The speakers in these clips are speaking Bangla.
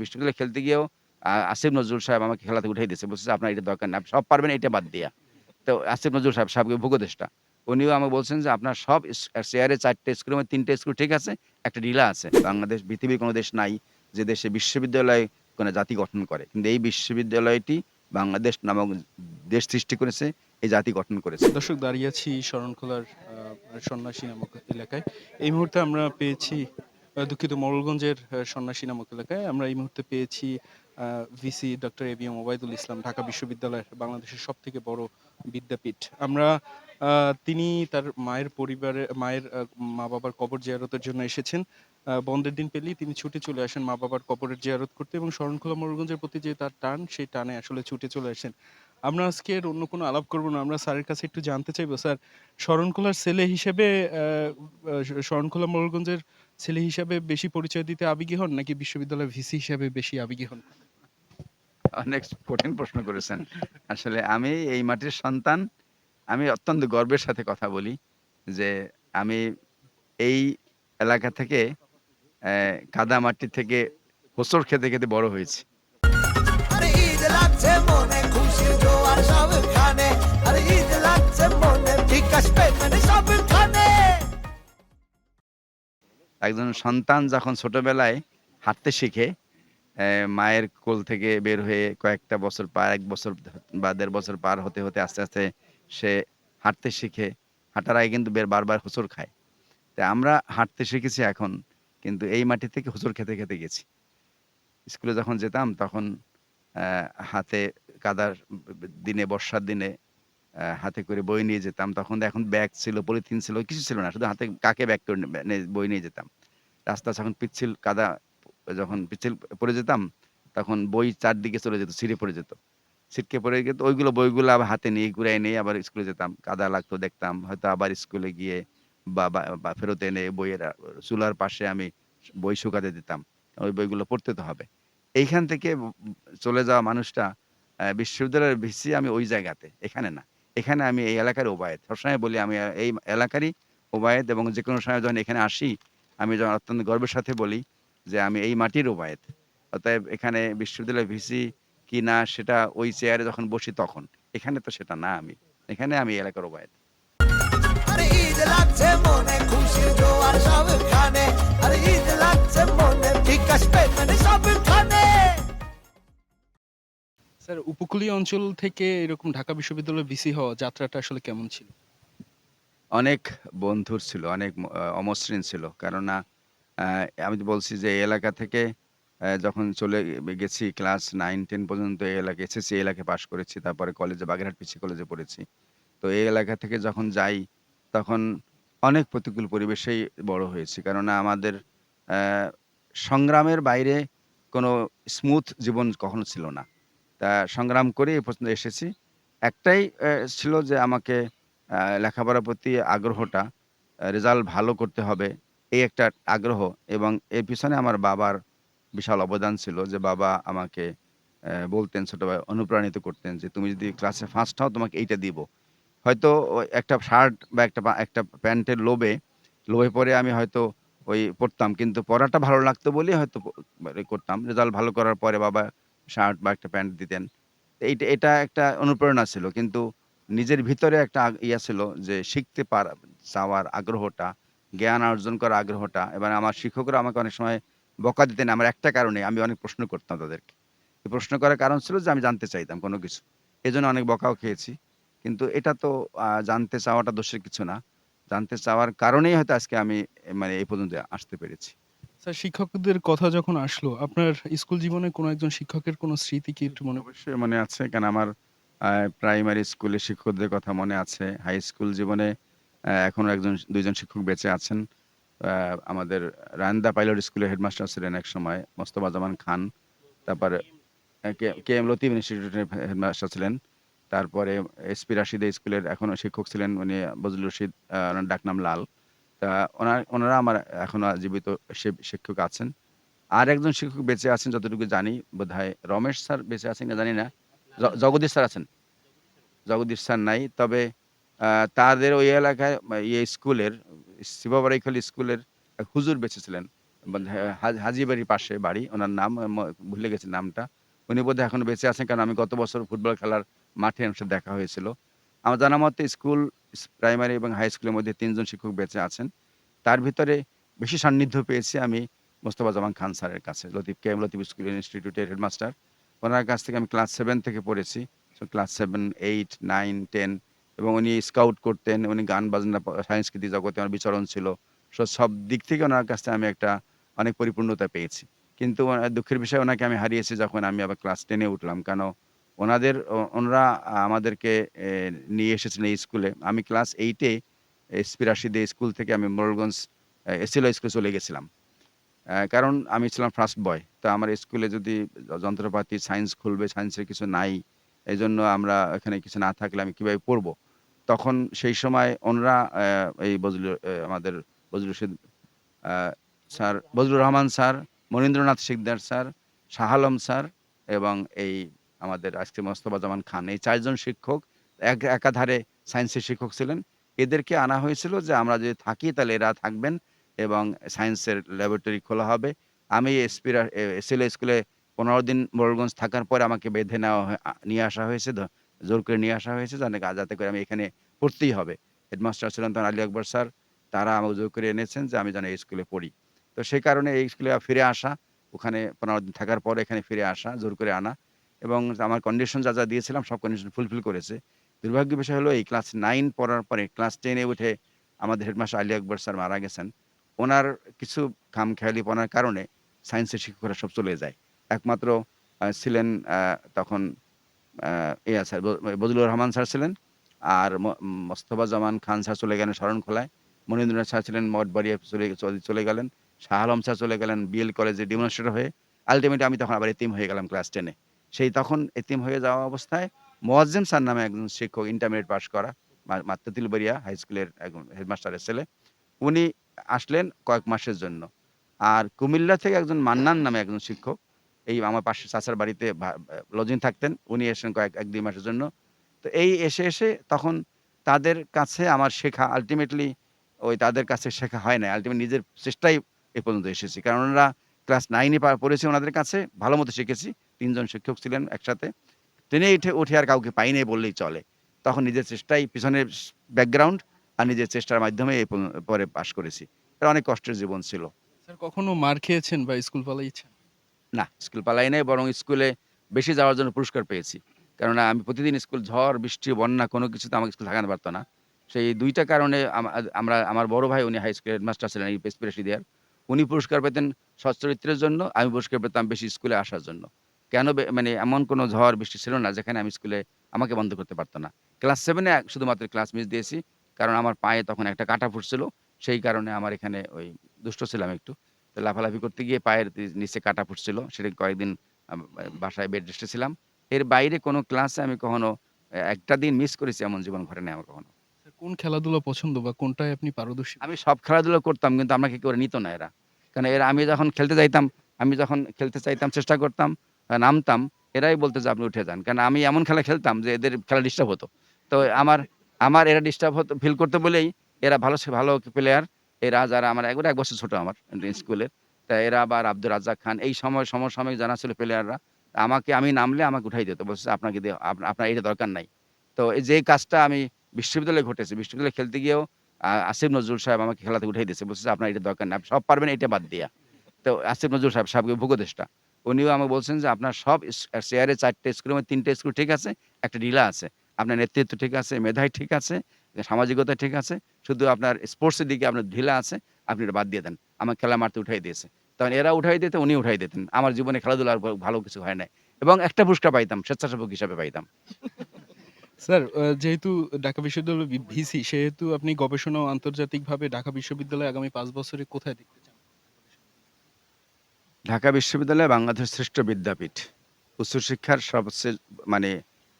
বিশ্ববিদ্যালয়ে খেলতে গিয়েও আসিফ নজরুল সাহেব আমাকে খেলা থেকে উঠাই দিয়েছে। বলছে যে, "আপনার এটা দরকার নাই। আপনি সব পারবেন এটা বাদ দিয়া।" তো আসিফ নজরুল সাহেব সাবেক উপদেষ্টা। উনিও আমাকে বলছেন যে, "আপনার সব চেয়ারে ৪ টা স্ক্রুর মধ্যে ৩ টা স্ক্রু ঠিক আছে, একটা ঢিলা আছে। বাংলাদেশ পৃথিবীর কোন দেশ নাই যে দেশে বিশ্ববিদ্যালয় কোন জাতি গঠন করে। কিন্তু এই বিশ্ববিদ্যালয়টি বাংলাদেশ নামক দেশ সৃষ্টি করেছে, এই জাতি গঠন করেছে।" দর্শক, দাঁড়িয়ে আছি শরণখোলার সন্ন্যাসী নামক এলাকায়। এই মুহূর্তে আমরা পেয়েছি দুঃখিত, মোড়লগঞ্জের সন্ন্যাসী নামক এলাকায় আমরা এই মুহূর্তে পেয়েছি ভিসি ডক্টর এবিএম ওবায়দুল ইসলাম, ঢাকা বিশ্ববিদ্যালয়ের বাংলাদেশের সবথেকে বড় বিদ্যাপীঠ। আমরা তিনি তার মায়ের মা-বাবার কবর জিয়ারতের জন্য এসেছেন। বন্ধের দিন পেলেই তিনি ছুটে চলে আসেন মা-বাবার কবরের জিয়ারত করতে, এবং শরণখোলা মোড়লগঞ্জের প্রতি যে তার টান, সেই টানে আসলে ছুটে চলে আসেন। আমরা আজকে আর অন্য কোনো আলাপ করব না। আমরা স্যারের কাছে একটু জানতে চাইবো, স্যার, শরণখোলার ছেলে হিসেবে শরণখোলা মোড়লগঞ্জের ছেলে হিসাবে বেশি পরিচয় দিতে আবেগী হন, নাকি বিশ্ববিদ্যালয়ের ভিসি হিসাবে বেশি আবেগী হন? অনেক কঠিন প্রশ্ন করেছেন। আসলে আমি এই মাটির সন্তান। আমি অত্যন্ত গর্বের সাথে কথা বলি যে, আমি এই এলাকা থেকে কাদামাটি থেকে হোঁচট খেতে, খেতে বড় হয়েছি। আরে ঈদ লাগছে মনে, খুশির জোয়ার সবখানে। আরে ঈদ লাগছে মনে, বিকাশ পেমেন্ট সবখানে। একজন সন্তান যখন ছোটবেলায় হাঁটতে শিখে, মায়ের কোল থেকে বের হয়ে কয়েকটা বছর ১ বছর বা ১.৫ বছর পার হতে, হতে আস্তে, আস্তে সে হাঁটতে শিখে। হাঁটার আগে কিন্তু বারবার হোঁচট খায়। তা আমরা হাঁটতে শিখেছি এখন। কিন্তু এই মাটি থেকে হোঁচট খেতে, খেতে গেছি। স্কুলে যখন যেতাম তখন অ্যা হাতে কাদার দিনে, বর্ষার দিনে হাতে করে বই নিয়ে যেতাম। তখন এখন ব্যাগ ছিল, পলিথিন ছিল, কিছু ছিল না। শুধু হাতে কাকে ব্যাগ করে বই নিয়ে যেতাম। রাস্তা যখন পিচ্ছিল কাদা, যখন পিচ্ছিল পড়ে যেতাম, তখন বই চারদিকে চলে যেত, ছিঁড়ে পড়ে যেত। ছিটকে পড়ে যেত, বইগুলো আবার হাতে নিয়ে কুড়ায় নিয়ে আবার স্কুলে যেতাম। কাদা লাগতো দেখতাম। হয়তো আবার স্কুলে গিয়ে বা ফেরত এনে বইয়ের চুলার পাশে আমি বই শুকাতে দিতাম। ওই বইগুলো পড়তে তো হবে। এইখান থেকে চলে যাওয়া মানুষটা বিশ্ববিদ্যালয়ের ভিসি আমি ওই জায়গাতে, এখানে না। এখানে আমি এই এলাকার ওবায়েদ। সবসময় বলি আমি এই এলাকারই ওবায়েদ, এবং যেকোনো সময় যখন এখানে আসি, আমি যখন অত্যন্ত গর্বের সাথে বলি যে, "আমি এই মাটির ওবায়েদ।" অতএব এখানে বিশ্ববিদ্যালয়ের ভিসি কি না সেটা ওই চেয়ারে যখন বসি তখন। এখানে তো সেটা না আমি। এখানে আমি এলাকার ওবায়েদ। আরে ঈদ লাগছে মনে, খুশির জোয়ার সবখানে। আরে ঈদ লাগছে মনে, বিকাশ পেমেন্ট সবখানে। স্যার, উপকূলীয় অঞ্চল থেকে এরকম ঢাকা বিশ্ববিদ্যালয়ের ভিসি হওয়া যাত্রাটা আসলে কেমন ছিল? অনেক বন্ধুর ছিল, অনেক অমসৃণ ছিল। কেননা আ আমি তো বলছি যে এই এলাকা থেকে যখন চলে গেছি ক্লাস 9-10 পর্যন্ত এই এলাকায় এসএসসি এই এলাকায় পাস করেছি। তারপরে কলেজে বাগেরহাট পিচ্চি কলেজে পড়েছি। তো এই এলাকা থেকে যখন যাই, তখন অনেক প্রতিকূল পরিবেশেই বড় হয়েছি। কেননা আমাদের অ্যা সংগ্রামের বাইরে কোনো স্মুথ জীবন কখনো ছিল না। তা সংগ্রাম করে এ পর্যন্ত এসেছি। একটাই ছিল যে আমাকে লেখাপড়ার প্রতি আগ্রহটা, রেজাল্ট ভালো করতে হবে, এই একটা আগ্রহ, এবং এর পিছনে আমার বাবার বিশাল অবদান ছিল যে বাবা আমাকে বলতেন, ছোটবেলায় অনুপ্রাণিত করতেন যে, "তুমি যদি ক্লাসে ফার্স্ট হও তোমাকে এইটা দিব।" হয়তো একটা শার্ট বা একটা প্যান্টের লোভে পড়ে আমি হয়তো ওই পড়তাম। কিন্তু পড়াটা ভালো লাগতো বলেই হয়তো মানে করতাম। রেজাল্ট ভালো করার পরে বাবা শার্ট বা একটা প্যান্ট দিতেন। এটা একটা অনুপ্রেরণা ছিল। কিন্তু নিজের ভিতরে একটা ইয়া ছিল যে শিখতে চাওয়ার আগ্রহটা, জ্ঞান অর্জন করার আগ্রহটা, এবং আমার শিক্ষকরা আমাকে অনেক সময় বকা দিতেন আমার একটা কারণে, আমি অনেক প্রশ্ন করতাম তাদেরকে। এই প্রশ্ন করার কারণ ছিল যে আমি জানতে চাইতাম কোন কিছু। এজন্য অনেক বকাও খেয়েছি। কিন্তু এটা তো জানতে চাওয়াটা দোষের কিছু না। জানতে চাওয়ার কারণেই হয়তো আজকে আমি মানে এই পর্যন্ত আসতে পেরেছি। স্যার, শিক্ষকদের কথা যখন আসলো, আপনার স্কুল জীবনে কোনো একজন শিক্ষকের কোনো স্মৃতি কি একটু মনে পড়ে? অবশ্যই মনে আছে। কারণ আমার প্রাইমারি স্কুলের শিক্ষকদের কথা মনে আছে। হাই স্কুল জীবনে এখনো ২ জন শিক্ষক বেঁচে আছেন। আমাদের রায়েন্দা পাইলট স্কুলের হেডমাস্টার ছিলেন একসময় মোস্তফা জামান খান। তারপরে কে এম লতিফ ইনস্টিটিউটের হেডমাস্টার ছিলেন। তারপরে এসপি রাশিদা স্কুলের এখনো শিক্ষক ছিলেন উনি বজলুর রশিদ, ওনার ডাকনাম লাল। তা ওনারা আমার এখনো জীবিত শিক্ষক আছেন। আরেকজন শিক্ষক বেঁচে আছেন যতটুকু জানি, বোধহয় রমেশ স্যার বেঁচে আছেন কিনা জানি না। জগদীশ স্যার আছেন। জগদীশ স্যার নাই। তবে আ তাদের ওই এলাকায় স্কুলের শিবাবাড়িখালী স্কুলের এক হুজুর বেঁচে ছিলেন। হাজীবাড়ির পাশে বাড়ি। উনার নাম ভুলে গেছি নামটা। উনি বোধহয় এখনো বেঁচে আছেন কারণ আমি গত বছর ফুটবল খেলার মাঠে ওনার সাথে দেখা হয়েছিল। আমার জানা মতে স্কুল, প্রাইমারি এবং হাই স্কুলের মধ্যে ৩ জন শিক্ষক বেঁচে আছেন। তার ভিতরে বেশি সান্নিধ্য পেয়েছি আমি মোস্তফা জামান খান স্যারের কাছে। লতিফ স্কুল ইনস্টিটিউটের হেডমাস্টার। ওনার কাছ থেকে আমি ক্লাস 7 থেকে পড়েছি। সো ক্লাস 7, 8, 9, 10 এবং উনি স্কাউট করতেন। উনি গান বাজনা সংস্কৃতি জগতে আমার বিচরণ ছিল। সব দিক থেকে ওনার কাছ থেকে আমি একটা অনেক পরিপূর্ণতা পেয়েছি। কিন্তু দুঃখের বিষয় ওনাকে আমি হারিয়েছি যখন আমি আবার ক্লাস 10 এ উঠলাম। কেন ওনারা আমাদেরকে নিয়ে এসেছিলেন এই স্কুলে। আমি ক্লাস 8 এ এসপি রাশিদে স্কুল থেকে আমি মোরেলগঞ্জ এসএলও স্কুলে চলে গেছিলাম। কারণ আমি ছিলাম ফার্স্ট বয়। তো আমার স্কুলে যদি যন্ত্রপাতি সায়েন্স খুলবে, সায়েন্সের কিছু নাই। এজন্য আমরা এখানে কিছু না থাকলে আমি কিভাবে পড়বো? তখন সেই সময় ওনারা এই আমাদের বজলুর রশিদ আ sir, Bazlur Rahman sir, Manindranath Sikdar sir, Shah Alam sir এবং এই আমাদের আজকে মোস্তফা জামান খান। এই ৪ জন শিক্ষক একাধারে সায়েন্সের শিক্ষক ছিলেন। এদেরকে আনা হয়েছিল যে আমরা যদি থাকি তাহলে এরা থাকবেন এবং সায়েন্সের ল্যাবরেটরি খোলা হবে। আমি এসএলএ স্কুলে ১৫ দিন মোরেলগঞ্জ থাকার পরে আমাকে বেঁধে নেওয়া নিয়ে আসা হয়েছে। জোর করে নিয়ে আসা হয়েছে যাতে করে আমি এখানে পড়তেই হবে। হেডমাস্টার ছিলেন তখন আলী আকবর স্যার। তারা আমাকে জোর করে এনেছেন যে আমি যেন এই স্কুলে পড়ি। তো সেই কারণে এই স্কুলে ফিরে আসা, ওখানে ১৫ দিন থাকার পরে এখানে ফিরে আসা, জোর করে আনা এবং আমার কন্ডিশন যা দিয়েছিলাম সব কন্ডিশন ফুলফিল করেছে। দুর্ভাগ্যের বিষয় হলো এই ক্লাস 9 পড়ার পরে ক্লাস 10 এ উঠে আমাদের হেডমাস্টার আলী আকবর স্যার মারা গেছেন। উনার কিছু খামখেয়ালিপনার কারণে সায়েন্সের শিক্ষকরা সব চলে যায়। একমাত্র ছিলেন তখন আ ইয়া স্যার বজলুর রহমান স্যার ছিলেন। আর মোস্তফা জামান খান স্যার চলে গেলেন শরণখোলায়। মনীন্দ্রনাথ স্যার ছিলেন মঠবাড়িয়া চলে গেলেন। শাহ আলম স্যার চলে গেলেন বিএল কলেজে ডেমনস্ট্রেটর হয়ে। আল্টিমেটলি আমি তখন আবার এতিম হয়ে গেলাম ক্লাস 10 এ। সেই তখন এতিম হয়ে যাওয়া অবস্থায় মোয়াজ্জেম স্যার নামে একজন শিক্ষক ইন্টারমিডিয়েট পাস করা মাত্র তিলবাড়িয়া হাই স্কুলের একজন হেডমাস্টারের ছেলে। উনি আসলেন কয়েক মাসের জন্য। আর কুমিল্লা থেকে একজন মান্নান নামে একজন শিক্ষক এই আমার পাশের চাচার বাড়িতে লজিং থাকতেন। উনি এসেছেন ১-২ মাসের জন্য। তো এই এসে তখন তাদের কাছে আমার শেখা আল্টিমেটলি তাদের কাছে শেখা হয় নাই। নিজের চেষ্টায় এ পর্যন্ত এসেছি। কারণ ওনারা ক্লাস 9 এ পড়েছি ওনাদের কাছে, ভালোমতো শিখেছি। ৩ জন শিক্ষক ছিলেন একসাথে। ট্রেনে উঠে আর কাউকে পাই নাই বললেই চলে। তখন নিজের চেষ্টায় পিছনের ব্যাকগ্রাউন্ড আর নিজের চেষ্টার মাধ্যমে পরে পাস করেছি। এটা অনেক কষ্টের জীবন ছিল। স্যার কখনো মার খেয়েছেন বা স্কুল পালাইছেন? না, স্কুল পালাই নাই বরং স্কুলে বেশি যাওয়ার জন্য পুরস্কার পেয়েছি। কেননা আমি প্রতিদিন স্কুল ঝড়, বৃষ্টি, বন্যা কোনো কিছুতে আমাকে স্কুল থাকাতে পারত না। সেই ২ টা কারণে আমার বড় ভাই উনি হাই স্কুলের হেডমাস্টার ছিলেন ইউপিএস প্রেসিডিয়ার। উনি পুরস্কার পেতেন সৎ চরিত্রের জন্য, আমি পুরস্কার পেতাম বেশি স্কুলে আসার জন্য। কেন মানে এমন কোনো ঝড় বৃষ্টি ছিল না যেখানে আমি স্কুলে আমাকে বন্ধ করতে পারত না। ক্লাস 7 এ শুধুমাত্র ক্লাস মিস দিয়েছি। কারণ আমার পায়ে তখন একটা কাঁটা ফুটছিল। সেই কারণে আমার এখানে দুষ্ট ছিলাম একটু। তো লাফালাফি করতে গিয়ে পায়ের নিচে কাটা ফুটছিল। সেটা কয়েকদিন বাসায় বেড রেস্টে ছিলাম। এর বাইরে কোনো ক্লাসে আমি কখনো একটা দিন মিস করেছি এমন জীবন ঘটে নাই আমার কখনো। স্যার কোন খেলাধুলা পছন্দ বা কোনটায় আপনি পারদর্শী? আমি সব খেলাধুলা করতাম কিন্তু আমাকে কেউ নিত না এরা। কারণ আমি যখন খেলতে যাইতাম, আমি যখন খেলতে চাইতাম, চেষ্টা করতাম, নামতাম, এরাই বলত যে, "আপনি উঠে যান।" কারণ আমি এমন খেলা খেলতাম যে এদের খেলা ডিস্টার্ব হতো। তো আমার এরা ডিস্টার্ব ফিল করতো বলেই এরা ভালো প্লেয়ার। এরা যারা আমার ১ বছর ছোট আমার স্কুলের। তা এরা আবার আব্দুর রাজ্জাক খান এই সমসাময়িক যারা ছিল প্লেয়াররা আমি নামলে আমাকে উঠাই দিত। বলছে, "আপনাকে দিয়ে আপনার এটা দরকার নাই।" তো এই যে কাজটা আমি বিশ্ববিদ্যালয়ে ঘটেছে। বিশ্ববিদ্যালয়ে খেলতে গিয়েও আসিফ নজরুল সাহেব আমাকে খেলা থেকে উঠাই দিয়েছে। বলছে যে, "আপনার এটা দরকার নাই। আপনি সব পারবেন এটা বাদ দিয়া।" তো আসিফ নজরুল সাহেব উপদেষ্টা। উনিও আমাকে বলছেন যে, "আপনার সব চেয়ারে ৪ টা স্ক্রু ৩ টা স্ক্রু ঠিক আছে, একটা ঢিলা আছে। আপনার নেতৃত্ব ঠিক আছে, মেধায় ঠিক আছে, সামাজিকতা ঠিক আছে। শুধু আপনার স্পোর্টস এর দিকে আপনার ঢিলা আছে। আপনি এটা বাদ দিয়ে দেন।" আমাকে খেলা মারতে উঠাই দিয়েছে। তখন এরা উঠাই দিত, উনি উঠাই দিতেন। আমার জীবনে খেলাধুলার ভালো কিছু হয় নাই। এবং একটা পুরস্কার পাইতাম, স্বেচ্ছাসেবক হিসাবে পাইতাম। স্যার যেহেতু ঢাকা বিশ্ববিদ্যালয়ের ভিসি সেহেতু আপনি গবেষণা ও আন্তর্জাতিকভাবে ঢাকা বিশ্ববিদ্যালয় আগামী ৫ বছরে কোথায় দেখতে চান? ঢাকা বিশ্ববিদ্যালয় বাংলাদেশের শ্রেষ্ঠ বিদ্যাপীঠ। উচ্চশিক্ষার সবচেয়ে মানে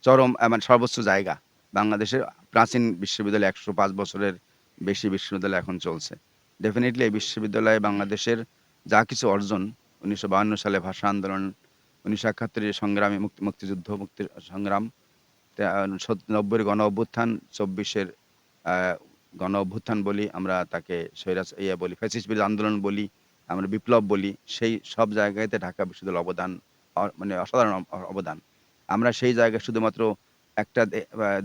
চরম মানে সর্বোচ্চ জায়গা। বাংলাদেশের প্রাচীন বিশ্ববিদ্যালয় ১০৫ বছরের বেশি বিশ্ববিদ্যালয় এখন চলছে। ডেফিনিটলি এই বিশ্ববিদ্যালয়ে বাংলাদেশের যা কিছু অর্জন ১৯৫২ সালে ভাষা আন্দোলন, ১৯৭১ এর সংগ্রামী মুক্তিযুদ্ধ, মুক্তির সংগ্রাম, ৯০ এর গণ-অভ্যুত্থান, ২৪ এর আ গণ-অভ্যুত্থান বলি আমরা তাকে বলি, ফ্যাসিস্ট বিরোধী আন্দোলন বলি। আমরা বিপ্লব বলি, সেই সব জায়গাতে ঢাকা বিশ্ববিদ্যালয়ের অবদান মানে অসাধারণ অবদান। আমরা সেই জায়গায় শুধুমাত্র একটা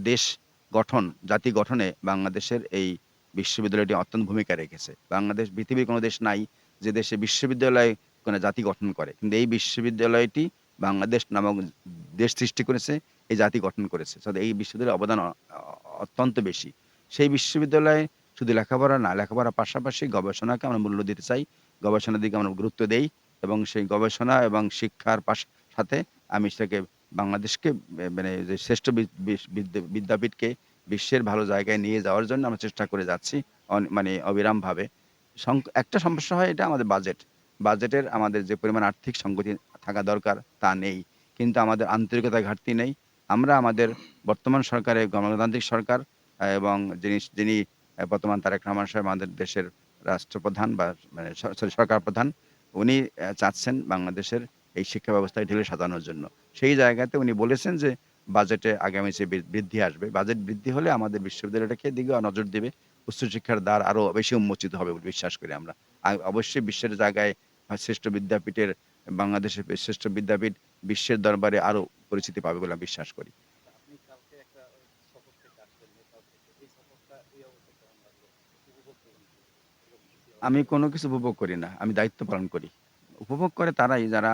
দেশ গঠন, জাতি গঠনে বাংলাদেশের এই বিশ্ববিদ্যালয়টি অত্যন্ত ভূমিকা রেখেছে। বাংলাদেশ পৃথিবীর কোনো দেশ নাই যে দেশে বিশ্ববিদ্যালয় কোনো জাতি গঠন করে। কিন্তু এই বিশ্ববিদ্যালয়টি বাংলাদেশ নামক দেশ সৃষ্টি করেছে, এই জাতি গঠন করেছে। এই বিশ্ববিদ্যালয়ের অবদান অত্যন্ত বেশি। সেই বিশ্ববিদ্যালয়ে শুধু লেখাপড়া না, লেখাপড়ার পাশাপাশি গবেষণাকে আমরা মূল্য দিতে চাই। গবেষণার দিকে আমরা গুরুত্ব দেই এবং সেই গবেষণা এবং শিক্ষার সাথে আমি সেটাকে বাংলাদেশকে মানে যে শ্রেষ্ঠ বিদ্যাপীঠকে বিশ্বের ভালো জায়গায় নিয়ে যাওয়ার জন্য আমরা চেষ্টা করে যাচ্ছি মানে অবিরামভাবে। একটা সমস্যা হয়, এটা আমাদের বাজেট। বাজেটের আমাদের যে পরিমাণ আর্থিক সংগতি থাকা দরকার তা নেই। কিন্তু আমাদের আন্তরিকতার ঘাটতি নেই। আমরা আমাদের বর্তমান সরকারের গণতান্ত্রিক সরকার এবং যিনি বর্তমান তারেক রহমান সাহেব আমাদের দেশের রাষ্ট্রপ্রধান বা মানে সরকার প্রধান, উনি চাচ্ছেন বাংলাদেশের এই শিক্ষা ব্যবস্থায় ঢেলে সাজানোর জন্য। সেই জায়গাতে উনি বলেছেন যে বাজেটে আগামী যে বৃদ্ধি আসবে, বাজেট বৃদ্ধি হলে আমাদের বিশ্ববিদ্যালয়টাকে দিকে নজর দেবে। উচ্চশিক্ষার দ্বার আরো বেশি উন্মোচিত হবে বলে বিশ্বাস করি আমরা। অবশ্যই বিশ্বের জায়গায় শ্রেষ্ঠ বিদ্যাপীঠের বাংলাদেশের শ্রেষ্ঠ বিদ্যাপীঠ বিশ্বের দরবারে আরো পরিচিতি পাবে বলে আমি বিশ্বাস করি। আপনি কালকে একটা সফর থেকে আসলেন, নেপাল থেকে। এই সফরটা এই অবস্থায় কেমন লাগলো? উপভোগ করলেন কি? আমি কোনো কিছু উপভোগ করি না। আমি দায়িত্ব পালন করি। উপভোগ করে তারাই যারা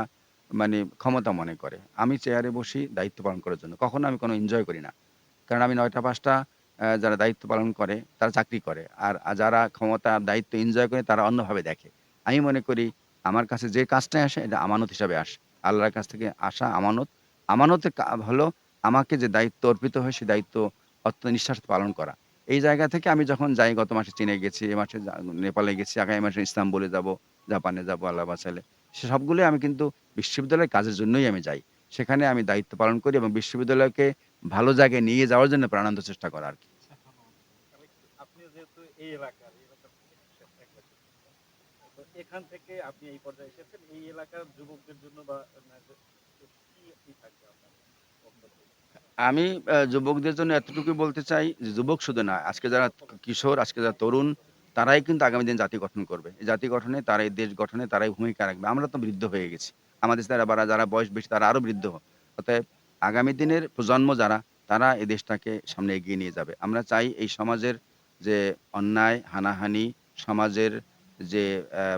মানে ক্ষমতা মনে করে। আমি চেয়ারে বসি দায়িত্ব পালন করার জন্য। কখনো আমি কোনো এনজয় করি না। কারণ আমি ৯টা ৫টা যারা দায়িত্ব পালন করে তারা চাকরি করে। আর যারা ক্ষমতা দায়িত্ব এনজয় করে তারা অন্যভাবে দেখে। আমি মনে করি আমার কাছে যে কাজটাই আসে এটা আমানত হিসাবে আসে। আল্লাহর কাছ থেকে আসা আমানত। আমানতের হলো আমাকে যে দায়িত্ব অর্পিত হয় সেই দায়িত্ব অত্যন্ত নিষ্ঠার সাথে পালন করা। এই জায়গা থেকে আমি যখন যাই, গত মাসে চীনে গেছি, এ মাসে নেপালে গেছি, আগামী মাসে ইস্তাম্বুলে যাব, জাপানে যাব আল্লাহ বাঁচাইলে। সবগুলোই আমি কিন্তু বিশ্ববিদ্যালয়ের কাজের জন্যই আমি যাই। সেখানে আমি দায়িত্ব পালন করি এবং বিশ্ববিদ্যালয়কে ভালো জায়গায় নিয়ে যাওয়ার জন্য প্রাণান্ত চেষ্টা করা আরকি। আপনিও যেহেতু এই এলাকার থেকে এসেছেন, একবার তো এখান থেকে আপনি এই পর্যায়ে এসেছেন, এই এলাকার যুবকদের জন্য বা কি থাকবে আপনার বক্তব্য? আমি যুবকদের জন্য এতটুকুই বলতে চাই যে যুবক শুধু না, আজকে যারা কিশোর, আজকে যারা তরুণ, তারাই কিন্তু আগামী দিন জাতি গঠন করবে। এই জাতি গঠনে, তারাই দেশ গঠনে তারাই ভূমিকা রাখবে। আমরা তো বৃদ্ধ হয়ে গেছি। আমাদের যারা বয়স বেশি তারা আরো বৃদ্ধ। অতএব আগামী দিনের প্রজন্ম যারা, তারা এই দেশটাকে সামনে এগিয়ে নিয়ে যাবে। আমরা চাই এই সমাজের যে অন্যায়, হানাহানি, সমাজের যে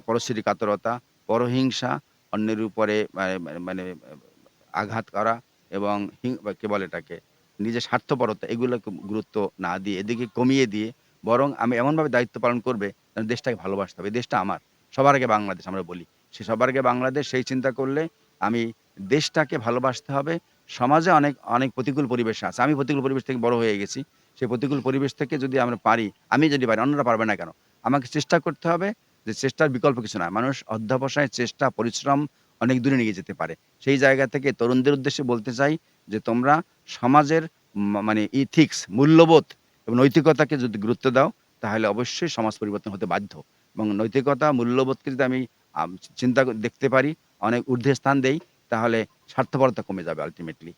পরশ্রী কাতরতা, পরহিংসা, অন্যের উপরে মানে আঘাত করা এবং কি বলে এটাকে, নিজের স্বার্থপরতা, এগুলোকে গুরুত্ব না দিয়ে এদিকে কমিয়ে দিয়ে বরং আমি এমনভাবে দায়িত্ব পালন করবে যেন দেশটাকে ভালোবাসতে হবে। এই দেশটা আমার। সবার আগে বাংলাদেশ আমরা বলি। সবার আগে বাংলাদেশ, সেই চিন্তা করলে আমি দেশটাকে ভালোবাসতে হবে। সমাজে অনেক প্রতিকূল পরিবেশ আছে। আমি প্রতিকূল পরিবেশ থেকে বড় হয়ে গেছি। সেই প্রতিকূল পরিবেশ থেকে যদি আমরা পারি, আমি যদি পারি, অন্যরা পারবে না কেন? আমাকে চেষ্টা করতে হবে, যে চেষ্টার বিকল্প কিছু না। মানুষ অধ্যবসায়, চেষ্টা, পরিশ্রম অনেক দূরে নিয়ে যেতে পারে। সেই জায়গা থেকে তরুণদের উদ্দেশ্যে বলতে চাই যে তোমরা সমাজের মানে ইথিক্স, মূল্যবোধ এবং নৈতিকতাকে যদি গুরুত্ব দাও, তাহলে অবশ্যই সমাজ পরিবর্তন হতে বাধ্য। এবং নৈতিকতা, মূল্যবোধকে যদি আমি চিন্তা দেখতে পারি, অনেক ঊর্ধ্বে স্থান দেই, তাহলে স্বার্থপরতা কমে যাবে আল্টিমেটলি।